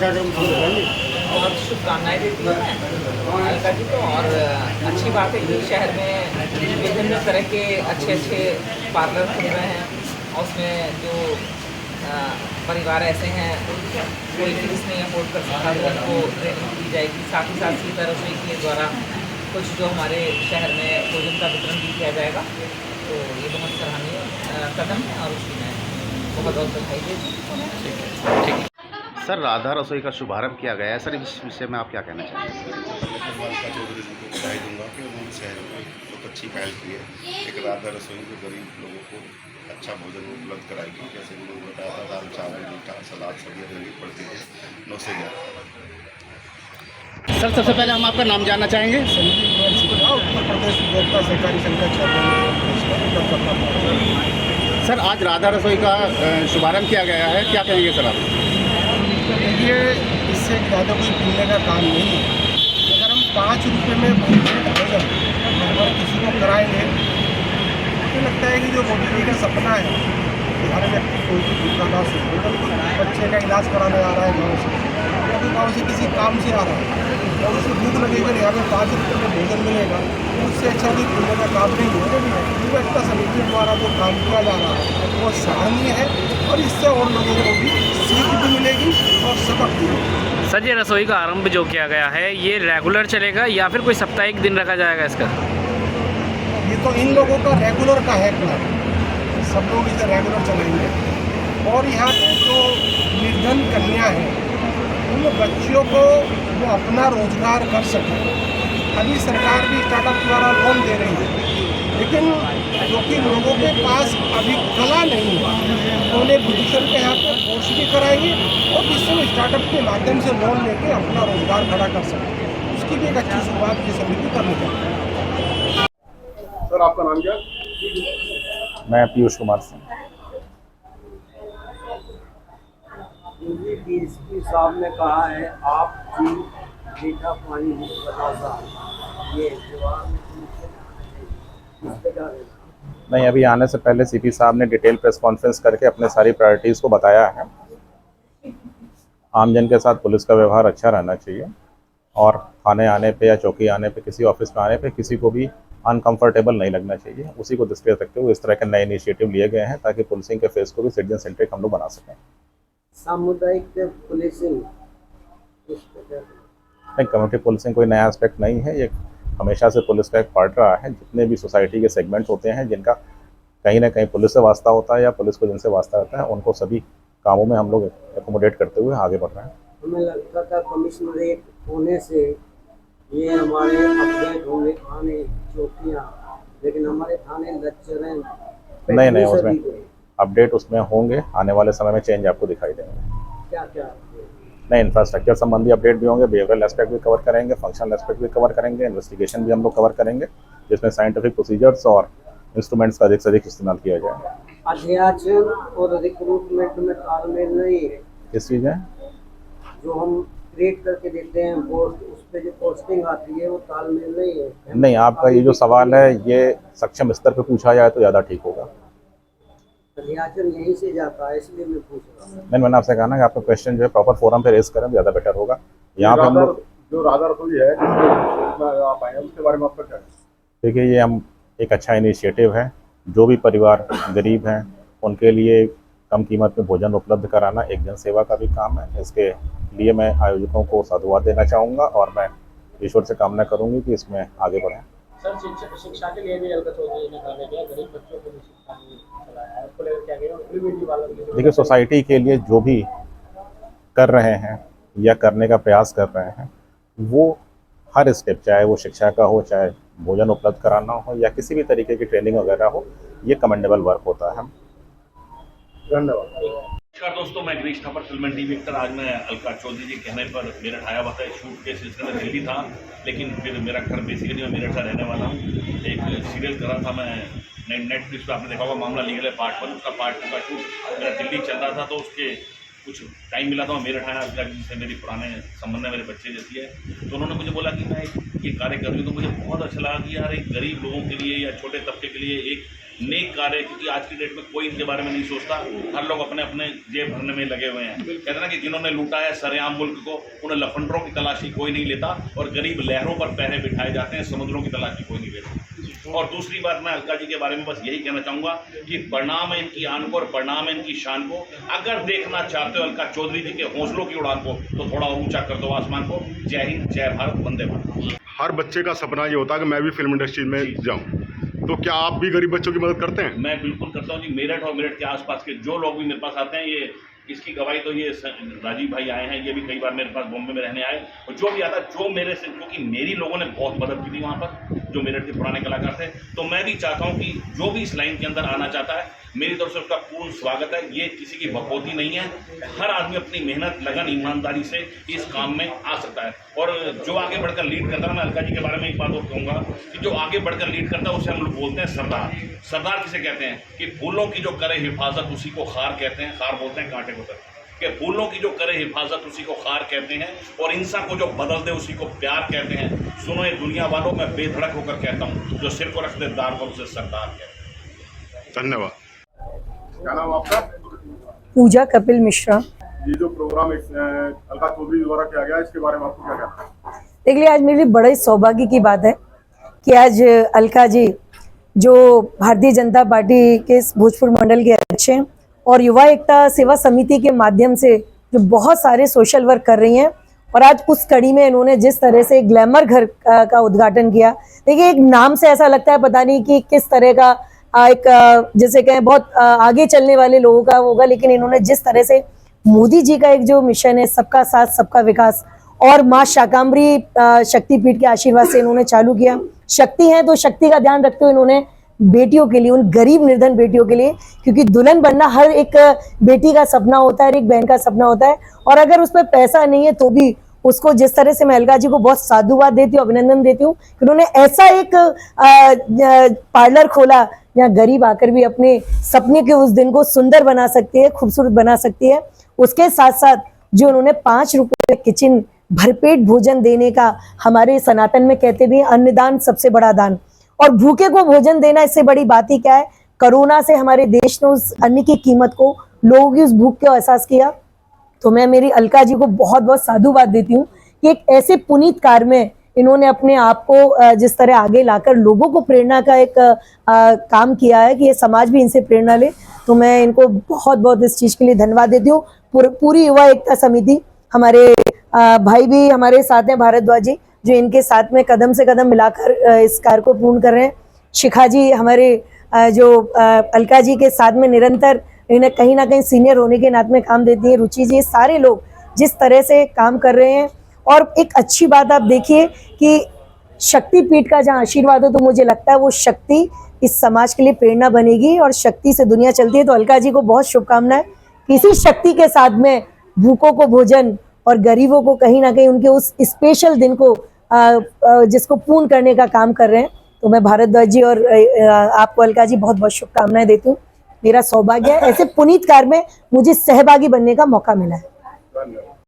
कार्यक्रम शुरू करेंगे। बहुत शुभकामनाएं देती हूँ मैं अलका जी को। और अच्छी बात है कि शहर में विभिन्न तरह के अच्छे अच्छे पार्लर खुल रहे हैं और उसमें जो परिवार ऐसे हैं कोई फीस नहीं अफोर्ड कर सकता तो उनको ट्रेनिंग दी जाएगी। साथ ही साथ सीता रसोई के द्वारा कुछ जो हमारे शहर में भोजन का वितरण भी किया जाएगा, तो ये बहुत सराहनीय कदम है और उसकी मैं बहुत बहुत बधाई देती हूँ। ठीक है सर, राधा रसोई का शुभारंभ किया गया है सर, इस विषय में आप क्या कहना चाहेंगे? मैं अलका चौधरी जी को बधाई दूंगा कि उन्होंने शहर में बहुत अच्छी पहल की है। एक राधा रसोई जो गरीब लोगों को अच्छा भोजन उपलब्ध कराएगी, जैसे उन्होंने बताया था दाल चावल मीठा सलाद सब्जियाँ देनी पड़ती है 9 से 11। सर सबसे पहले हम आपका नाम जानना चाहेंगे। उत्तर प्रदेश उपभोक्ता सहकारी संघ का चेयरमैन। सर आज राधा रसोई का शुभारंभ किया गया है, क्या कहेंगे सर आप? देखिए, इससे ज़्यादा कोई पुण्य का काम नहीं है। अगर हम 5 रुपये में भोजन अगर किसी को कराएंगे, मुझे लगता है कि जो मोदी जी का सपना है कि हर व्यक्ति कोई भी भूखा ना सोए, बच्चे का इलाज कराने आ रहा है गाँव से, या फिर गाँव से किसी काम से आ रहा है और उसे भूख लगेगा, यहाँ पर 5 रुपये में भोजन मिलेगा, उससे अच्छा भी पुण्य का काम नहीं है। उपभोक्ता समिति द्वारा जो काम किया जा रहा है वो सराहनीय है और इससे और लोगों को भी सीख भी मिलेगी और सबक भी मिलेगा। सर ये रसोई का आरंभ जो किया गया है ये रेगुलर चलेगा या फिर कोई साप्ताहिक दिन रखा जाएगा इसका? ये तो इन लोगों का रेगुलर का है प्लान, सब लोग इसे रेगुलर चलाएंगे। और यहाँ पे जो निर्धन कन्या है उन बच्चियों को वो अपना रोजगार कर सकें। अभी सरकार भी स्टार्टअप द्वारा लोन दे रही है, लेकिन जो कि लोगों के पास अभी कला नहीं है तो उन्हें ब्यूटिशियन के यहाँ पे कोर्स भी कराएंगे और जिससे वो स्टार्टअप के माध्यम से लोन लेके अपना रोजगार खड़ा कर सकें। उसकी भी एक अच्छी शुरुआत की समिति करनी चाहिए। सर आपका नाम क्या? मैं पीयूष कुमार सिंह। डीएसपी साहब ने कहा है आप जी मीठा पानी बतासा, ये नहीं, अभी आने से पहले सीपी साहब ने डिटेल प्रेस कॉन्फ्रेंस करके अपने सारी प्रायोरिटीज़ को बताया है। आमजन के साथ पुलिस का व्यवहार अच्छा रहना चाहिए और थाने आने पे या चौकी आने पे किसी ऑफिस में आने पे किसी को भी अनकंफर्टेबल नहीं लगना चाहिए। उसी को दृष्टि रखते हुए इस तरह के नए इनिशिएटिव लिए गए हैं ताकि पुलिसिंग के फेस को भी सिटीजन सेंट्रिक हम लोग बना सकें। सामुदायिक पुलिसिंग नहीं, कम्युनिटी पुलिसिंग कोई नया एस्पेक्ट नहीं है, ये हमेशा से पुलिस का एक पार्ट रहा है। जितने भी सोसाइटी के सेगमेंट्स होते हैं जिनका कहीं ना कहीं पुलिस से वास्ता होता है या पुलिस को जिनसे वास्ता रहता है, उनको सभी कामों में हम लोग एकोमोडेट करते हुए आगे बढ़ रहे हैं। हमें लगता था कमिश्नरेट होने से ये हमारे अपडेट होंगे थाने चौकियाँ, लेकिन हमारे थाने लेक्चर नहीं, उसमें अपडेट उसमें होंगे, आने वाले समय में चेंज आपको दिखाई देंगे। क्या क्या नहीं, इंफ्रास्ट्रक्चर संबंधी अपडेट भी होंगे, बिहेवियरल एस्पेक्ट भी कवर करेंगे, फंक्शनल एस्पेक्ट भी कवर करेंगे, इन्वेस्टिगेशन भी हम लोग कवर करेंगे, जिसमें साइंटिफिक प्रोसीजर्स और इंस्ट्रूमेंट्स का अधिक से अधिक इस्तेमाल किया जाए। अध्याचन और रिक्रूटमेंट में तालमेल नहीं है। किस चीज़ है जो हम क्रिएट करके देते हैं पोस्ट, उस पर जो पोस्टिंग आती है वो तालमेल नहीं है। नहीं, आपका ये जो सवाल है ये सक्षम स्तर पे पूछा जाए तो ज़्यादा ठीक होगा। अध्याचन यहीं से जाता है, इसलिए मैं पूछ रहा हूँ। मैंने आपसे कहा ना कि आपका क्वेश्चन जो है प्रॉपर फोरम पे रेस करें, ज़्यादा बेटर होगा। यहाँ पे हम लोग जो राधा रसोई है जिसमें आप आए हैं उसके बारे में आपका क्या है? देखिए, ये हम एक अच्छा इनिशिएटिव है। जो भी परिवार गरीब हैं उनके लिए कम कीमत में भोजन उपलब्ध कराना एक जन सेवा का भी काम है। इसके लिए मैं आयोजकों को साधुवाद देना चाहूँगा और मैं ईश्वर से कामना करूँगी कि इसमें आगे बढ़ें। सर शिक्षा के लिए भी अलका चौधरी ने काम किया, गरीब बच्चों को भी शिक्षा चलाया है, उसको लेकर क्या कहेंगे? देखिए, सोसाइटी के लिए जो भी कर रहे हैं या करने का प्रयास कर रहे हैं वो हर स्टेप, चाहे वो शिक्षा का हो, चाहे भोजन उपलब्ध कराना हो या किसी भी तरीके की ट्रेनिंग वगैरह हो, ये कमेंडेबल वर्क होता है। धन्यवाद। नमस्कार दोस्तों, मैं Girish Thapar, film TV actor. आज मैं अलका चौधरी जी कहने पर मेरठ आया हुआ था। शूट के सिलसिले में दिल्ली था, लेकिन फिर मेरा घर बेसिकली मैं मेरठ का रहने वाला हूँ। एक सीरियल कर रहा था मैं नेटफ्लिक्स पर, आपने देखा होगा मामला लीगल है पार्ट 1, उसका पार्ट 2 का शूट मेरा दिल्ली चल रहा था। तो उसके कुछ टाइम मिला था, मेरठ आया, अलका जी से मेरी पुराने संबंध है, मेरे बच्चे जैसी है, तो उन्होंने मुझे बोला कि मैं ये कार्य कर रही हूँ, तो मुझे बहुत अच्छा लगा कि यार एक गरीब लोगों के लिए या छोटे तबके के लिए एक नेक कार्य, क्योंकि आज की डेट में कोई इनके बारे में नहीं सोचता, हर लोग अपने अपने जेब भरने में लगे हुए हैं। कहते हैं ना कि जिन्होंने लूटा है सरेआम मुल्क को, उन्हें लफंडरों की तलाशी कोई नहीं लेता, और गरीब लहरों पर पैरे बिठाए जाते हैं, समुद्रों की तलाशी कोई नहीं लेता। और दूसरी बात, मैं अलका जी के बारे में बस यही कहना चाहूँगा कि प्रणाम है इनकी आन को और प्रणाम है इनकी शान को। अगर देखना चाहते हो अलका चौधरी जी के हौसलों की उड़ान को, तो थोड़ा ऊंचा कर दो आसमान को। जय हिंद, जय भारत, वंदे मातरम। हर बच्चे का सपना ये होता है कि मैं भी फिल्म इंडस्ट्री में जाऊं, तो क्या आप भी गरीब बच्चों की मदद करते हैं? मैं बिल्कुल करता हूँ जी। मेरठ और मेरठ के आसपास के जो लोग भी मेरे पास आते हैं, ये इसकी गवाही तो ये राजीव भाई आए हैं, ये भी कई बार मेरे पास बॉम्बे में रहने आए, और जो भी आता, जो मेरे से, क्योंकि मेरी लोगों ने बहुत मदद की थी वहाँ पर, जो मेरठ के पुराने कलाकार थे, तो मैं भी चाहता हूँ कि जो भी इस लाइन के अंदर आना चाहता है, मेरी तरफ से उसका पूर्ण स्वागत है। ये किसी की बकौती नहीं है, हर आदमी अपनी मेहनत, लगन, ईमानदारी से इस काम में आ सकता है। और जो आगे बढ़कर लीड करता है, मैं अलका जी के बारे में एक बात और कहूँगा कि जो आगे बढ़कर लीड करता है उसे हम लोग बोलते हैं सरदार। सरदार किसे कहते हैं कि फूलों की जो करे हिफाजत उसी को खार कहते हैं, खार बोलते हैं कांटे को तर, कि फूलों की जो करे हिफाजत उसी को खार कहते हैं, और इंसान को जो बदल दे उसी को प्यार कहते हैं। सुनो ये दुनिया वालों, मैं बेधड़क होकर कहता हूँ, जो सिर को रख दे दार पर उसे सरदार कहते हैं। धन्यवाद। क्या नाम आपका? पूजा कपिल मिश्रा। ये जो प्रोग्राम अलका चौधरी द्वारा किया गया, इसके बारे में आपको क्या कहना है? देखिए, आज मेरे लिए बड़े सौभाग्य की बात है कि आज अलका जी, जो भारतीय जनता पार्टी के भोजपुर मंडल के अध्यक्ष हैं और युवा एकता सेवा समिति के माध्यम से जो बहुत सारे सोशल वर्क कर रही हैं, और आज उस कड़ी में इन्होंने जिस तरह से ग्लैमर घर का उद्घाटन किया। देखिए, एक नाम से ऐसा लगता है पता नहीं कि किस तरह का एक जैसे कहें बहुत आगे चलने वाले लोगों का होगा, लेकिन इन्होंने जिस तरह से मोदी जी का एक जो मिशन है, सबका साथ सबका विकास, और माँ शाकांबरी शक्तिपीठ के आशीर्वाद से इन्होंने चालू किया। शक्ति है तो शक्ति का ध्यान रखते हुए इन्होंने बेटियों के लिए, उन गरीब निर्धन बेटियों के लिए, क्योंकि दुल्हन बनना हर एक बेटी का सपना होता है, हर एक बहन का सपना होता है, और अगर उसमें पैसा नहीं है तो भी उसको, जिस तरह से मैं अलका जी को बहुत साधुवाद देती हूँ, अभिनंदन देती हूँ कि उन्होंने ऐसा एक पार्लर खोला जहाँ गरीब आकर भी अपने सपने के उस दिन को सुंदर बना सकती है, खूबसूरत बना सकती है। उसके साथ साथ जो उन्होंने 5 रुपये किचन भरपेट भोजन देने का, हमारे सनातन में कहते भी अन्नदान सबसे बड़ा दान, और भूखे को भोजन देना, इससे बड़ी बात ही क्या है। कोरोना से हमारे देश ने उस अन्न की कीमत को, लोगों की उस भूख को एहसास किया। तो मैं मेरी अलका जी को बहुत बहुत साधुवाद देती हूँ कि एक ऐसे पुनीत कार्य में इन्होंने अपने आप को जिस तरह आगे लाकर लोगों को प्रेरणा का एक काम किया है कि ये समाज भी इनसे प्रेरणा ले। तो मैं इनको बहुत बहुत इस चीज़ के लिए धन्यवाद देती हूँ। पूरी युवा एकता समिति, हमारे भाई भी हमारे साथ हैं, भारद्वाज जी, जो इनके साथ में कदम से कदम मिलाकर इस कार्य को पूर्ण कर रहे हैं। शिखा जी हमारे जो अलका जी के साथ में निरंतर इन्हें कहीं ना कहीं सीनियर होने के नाते में काम देती है। रुचि जी, सारे लोग जिस तरह से काम कर रहे हैं। और एक अच्छी बात आप देखिए कि शक्तिपीठ का जहाँ आशीर्वाद हो, तो मुझे लगता है वो शक्ति इस समाज के लिए प्रेरणा बनेगी, और शक्ति से दुनिया चलती है। तो अलका जी को बहुत शुभकामनाएं। इसी शक्ति के साथ में भूखों को भोजन और गरीबों को कहीं ना कहीं उनके उस स्पेशल दिन को जिसको पूर्ण करने का काम कर रहे हैं। तो मैं भारद्वाज जी और आपको अलका जी बहुत बहुत शुभकामनाएं देती हूँ। मेरा सौभाग्य है ऐसे पुनीत कार्य में मुझे सहभागी बनने का मौका मिला है।